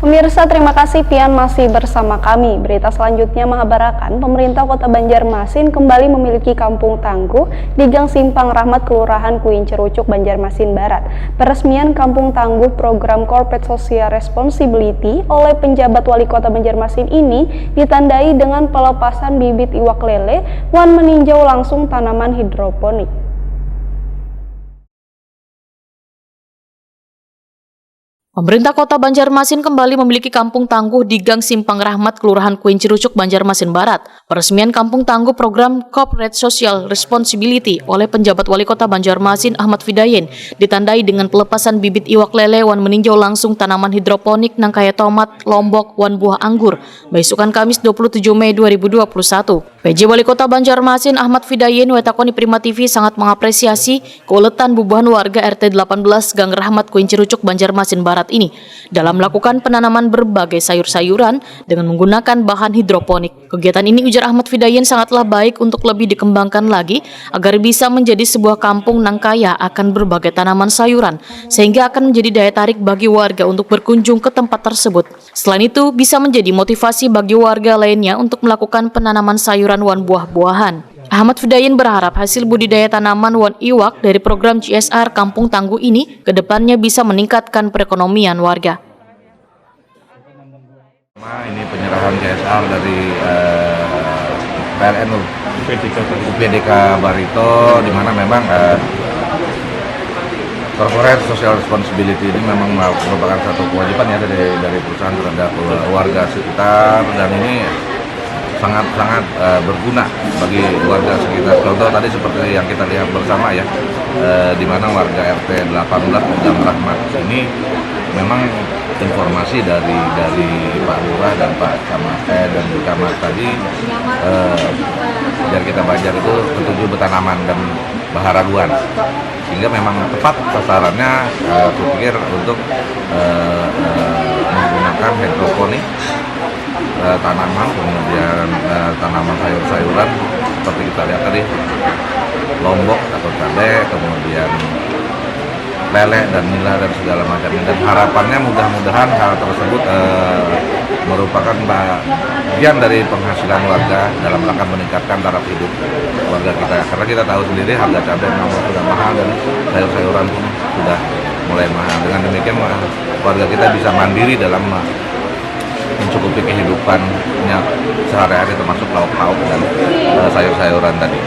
Pemirsa, terima kasih Pian masih bersama kami. Berita selanjutnya mengabarkan pemerintah Kota Banjarmasin kembali memiliki kampung tangguh di Gang Simpang Rahmat, Kelurahan Kuincerucuk, Banjarmasin Barat. Peresmian kampung tangguh program Corporate Social Responsibility oleh penjabat Wali Kota Banjarmasin ini ditandai dengan pelepasan bibit iwak lele wan meninjau langsung tanaman hidroponik. Pemerintah Kota Banjarmasin kembali memiliki kampung tangguh di Gang Simpang Rahmat, Kelurahan Kuincerucuk, Banjarmasin Barat. Peresmian kampung tangguh program Corporate Social Responsibility oleh penjabat Wali Kota Banjarmasin Ahmad Fidayen ditandai dengan pelepasan bibit iwak lele wan meninjau langsung tanaman hidroponik nangkaya tomat, lombok, wan buah anggur, besukan Kamis 27 Mei 2021. PJ Wali Kota Banjarmasin Ahmad Fidayen wetakoni Prima TV sangat mengapresiasi keuletan bubuhan warga RT 18 Gang Rahmat Kuincerucuk, Banjarmasin Barat ini dalam melakukan penanaman berbagai sayur-sayuran dengan menggunakan bahan hidroponik. Kegiatan ini, ujar Ahmad Fidayen, sangatlah baik untuk lebih dikembangkan lagi agar bisa menjadi sebuah kampung nang kaya akan berbagai tanaman sayuran sehingga akan menjadi daya tarik bagi warga untuk berkunjung ke tempat tersebut. Selain itu, bisa menjadi motivasi bagi warga lainnya untuk melakukan penanaman sayuran wan buah-buahan. Ahmad Fidayen berharap hasil budidaya tanaman wan iwak dari program CSR Kampung Tangguh ini kedepannya bisa meningkatkan perekonomian warga. Ini penyerahan CSR dari PLNU UPDK Barito, di mana memang corporate social responsibility ini memang merupakan satu kewajiban ya dari perusahaan terhadap warga sekitar, dan ini sangat berguna bagi warga sekitar. Contoh tadi seperti yang kita lihat bersama ya, di mana warga RT 18 Gang Rahmat ini memang informasi dari Pak Lurah dan Pak Camat dan Bu Camat tadi, biar kita Banjar itu ketujuh bertanaman dan baharaguan, sehingga memang tepat sasarannya kupikir untuk menggunakan hidroponik, tanaman, kemudian tanaman sayur-sayuran seperti kita lihat tadi, lombok atau cabai, kemudian lele dan nila dan segala macamnya. Dan harapannya mudah-mudahan hal tersebut merupakan bagian dari penghasilan warga dalam rangka meningkatkan taraf hidup warga kita. Karena kita tahu sendiri harga cabai memang sudah mahal dan sayur-sayuran pun sudah mulai mahal. Dengan demikian warga kita bisa mandiri dalam mencukupi kehidupannya sehari-hari, termasuk lauk-lauk dan sayur-sayuran tadi.